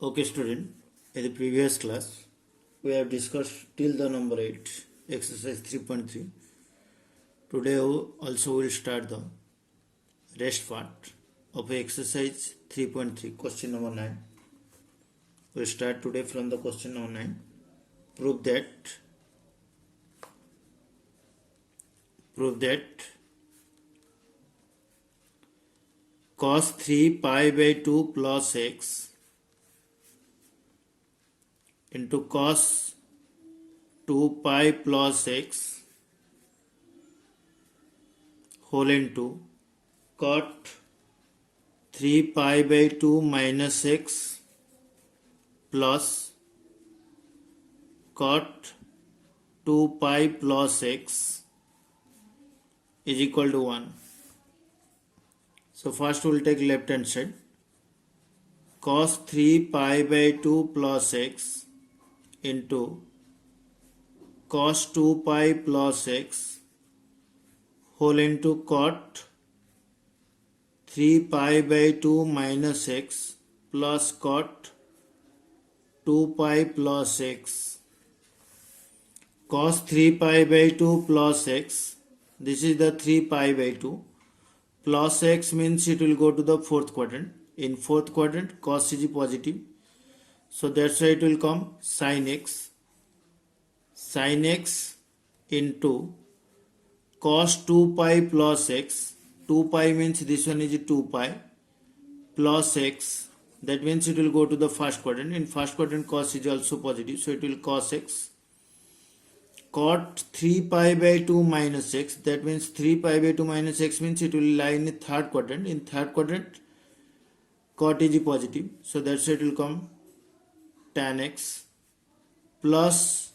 Okay, student. In the previous class, we have discussed till the number 8, exercise 3.3. Today also we'll start the rest part of exercise 3.3, question number 9. We'll start today from the question number 9. Prove that cos 3 pi by 2 plus x into cos 2 pi plus x whole into cot 3 pi by 2 minus x plus cot 2 pi plus x is equal to 1. So first we'll take left hand side. Cos 3 pi by 2 plus x into cos 2 pi plus x whole into cot 3 pi by 2 minus x plus cot 2 pi plus x. Cos 3 pi by 2 plus x, this is the 3 pi by 2, plus x means it will go to the fourth quadrant. In fourth quadrant cos is positive, so that's why it will come sin x into cos 2 pi plus x. 2 pi means this one is 2 pi plus x, that means it will go to the first quadrant. In first quadrant cos is also positive, so it will cos x. Cot 3 pi by 2 minus x, that means 3 pi by 2 minus x means it will lie in the third quadrant. In third quadrant cot is positive, so that's why it will come tan x plus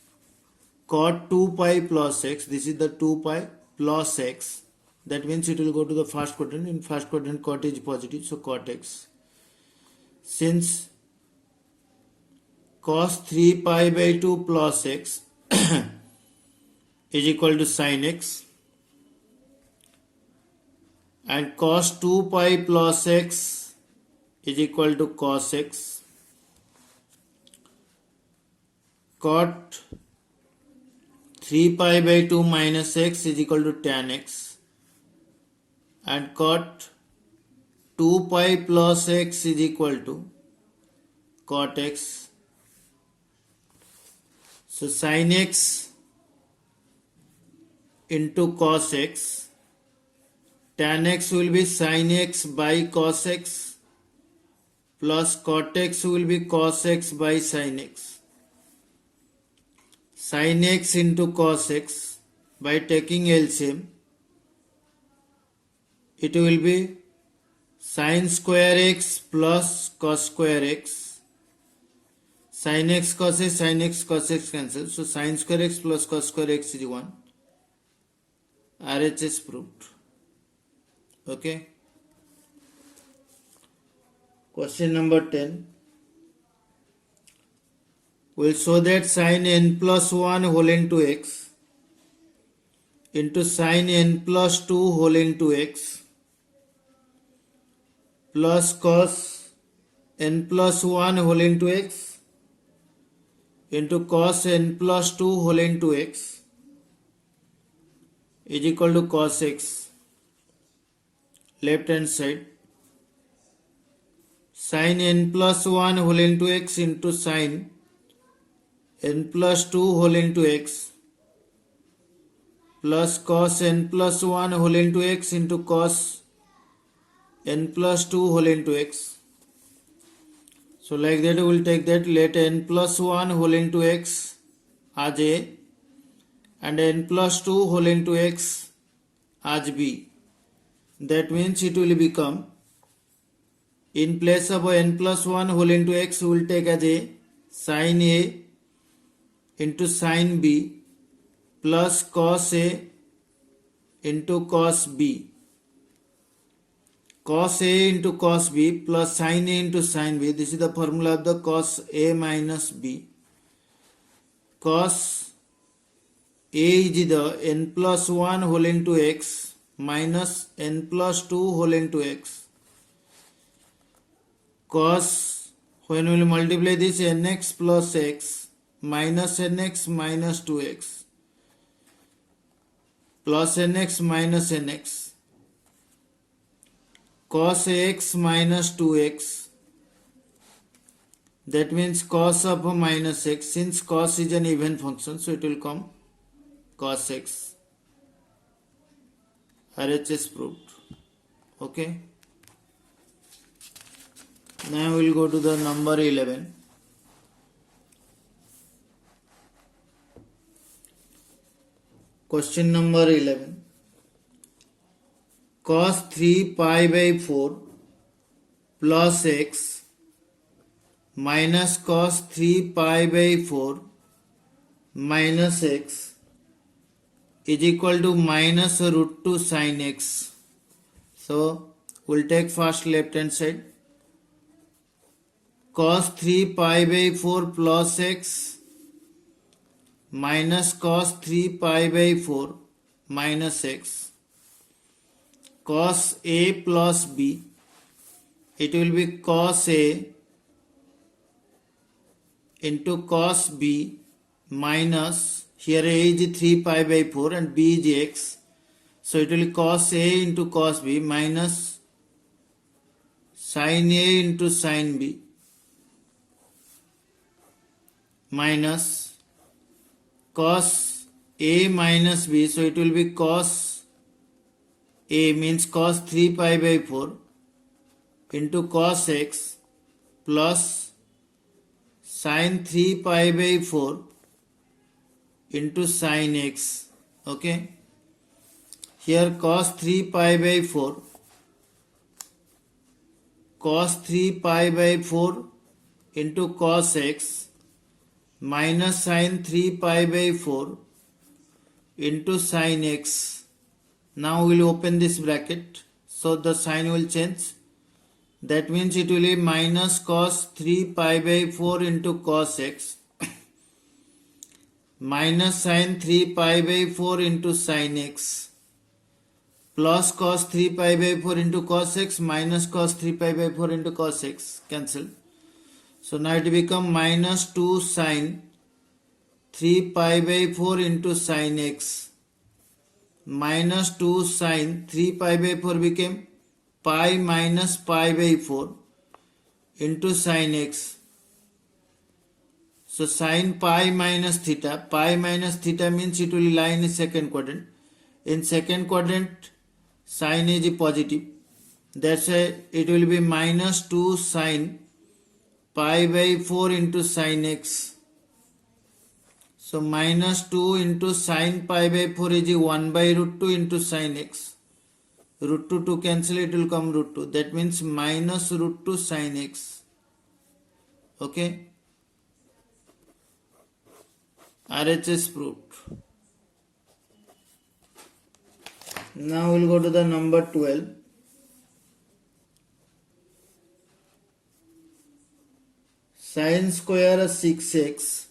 cot 2 pi plus x, this is the 2 pi plus x, that means it will go to the first quadrant. In first quadrant cot is positive, so cot x. Since cos 3 pi by 2 plus x is equal to sin x, and cos 2 pi plus x is equal to cos x, cot 3 pi by 2 minus x is equal to tan x, and cot 2 pi plus x is equal to cot x. So sin x into cos x, tan x will be sin x by cos x, plus cot x will be cos x by sin x. Sin x into cos x, by taking LCM, it will be sin square x plus cos square x. Sin x cos x cancel, so sin square x plus cos square x is 1. RHS proved. Okay. Question number 10. We'll show that sin n plus 1 whole into x into sin n plus 2 whole into x plus cos n plus 1 whole into x into cos n plus 2 whole into x is equal to cos x. Left hand side, sin n plus 1 whole into x into sin n plus 2 whole into x plus cos n plus 1 whole into x into cos n plus 2 whole into x. So like that we will take that, let n plus 1 whole into x as a and n plus 2 whole into x as b. That means it will become, in place of n plus 1 whole into x, we will take as a sin a into sin b plus cos a into cos b. Cos a into cos b plus sin a into sin b. This is the formula of the cos a minus b. Cos a is the n plus 1 whole into x minus n plus 2 whole into x. Cos When we will multiply this nx plus x minus nx minus 2x plus nx minus nx cos ax minus 2x, that means cos of minus x, since cos is an even function, so it will come cos x. RHS proved. Okay. Now we will go to the number 11. Question number 11. Cos 3 pi by 4 plus x minus cos 3 pi by 4 minus x is equal to minus root 2 sin x. So we'll take first left hand side. Cos 3 pi by 4 plus x minus cos 3 pi by 4 minus x. Cos a plus b, it will be cos a into cos b minus, here a is 3 pi by 4 and b is x, so it will be cos a into cos b minus sin a into sin b minus cos a minus b, so it will be cos a means cos 3 pi by 4 into cos x plus sin 3 pi by 4 into sin x. Okay. Here cos 3 pi by 4, cos 3 pi by 4 into cos x minus sin 3 pi by 4 into sin x. Now we will open this bracket, so the sign will change. That means it will be minus cos 3 pi by 4 into cos x minus sin 3 pi by 4 into sin x plus cos 3 pi by 4 into cos x minus cos 3 pi by 4 into cos x. Cancel. So now it become minus 2 sin 3 pi by 4 into sin x minus 2 sin 3 pi by 4 became pi minus pi by 4 into sin x. So sin pi minus theta means it will lie in second quadrant. In second quadrant sin is positive, that's why it will be minus 2 sin pi by 4 into sin x. So minus 2 into sin pi by 4 is 1 by root 2 into sin x. Root 2 to cancel, it will come root 2. That means minus root 2 sin x. Okay. RHS proved. Now we'll go to the number 12. Sin square 6x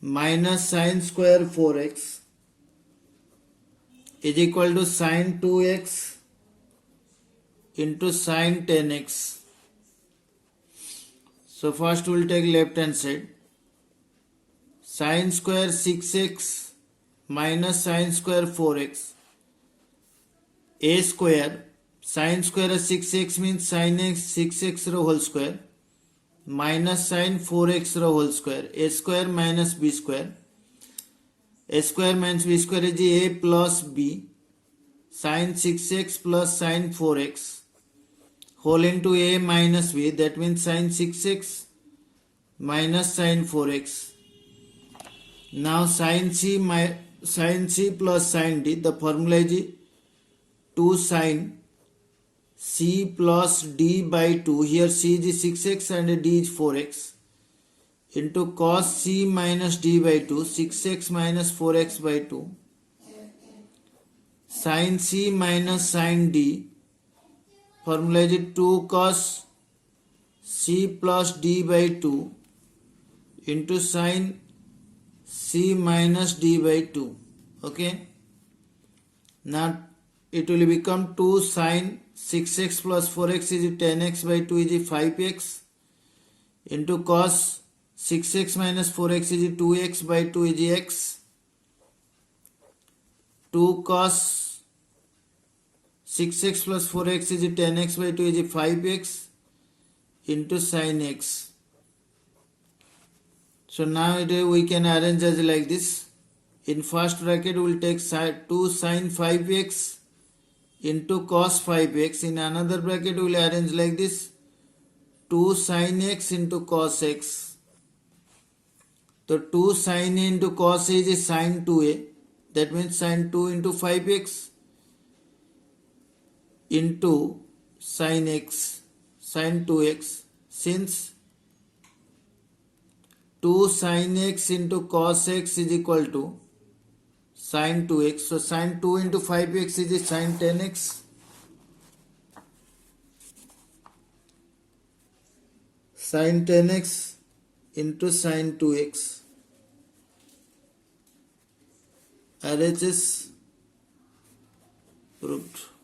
minus sin square 4x is equal to sin 2x into sin 10x. So first we will take left hand side. Sin square 6x minus sin square 4x. A square, sin square 6x means sin x 6x whole square minus sin 4x whole square. A square minus b square. A square minus b square is a plus b sin 6x plus sin 4x whole into a minus b, that means sin 6x minus sin 4x. Now sin c plus sin d, the formula is 2 sin c plus d by 2, here c is 6x and d is 4x, into cos c minus d by 2, 6x minus 4x by 2, sin c minus sin d, formula is 2 cos c plus d by 2 into sin c minus d by 2. Okay. Now it will become 2 sin 6x plus 4x is 10x by 2 is 5x into cos 6x minus 4x is 2x by 2 is x. 2 cos 6x plus 4x is 10x by 2 is 5x into sin x. So now we can arrange as like this. In first bracket we will take 2 sin 5x into cos 5x. In another bracket we will arrange like this. 2 sin x into cos x. So 2 sin a into cos a is sin 2a. That means sin 2 into 5x into sin x, sin 2x. Since 2 sin x into cos x is equal to sin 2x. So sin 2 into 5x is sin 10x. Sin 10x into sin 2x. RHS proved.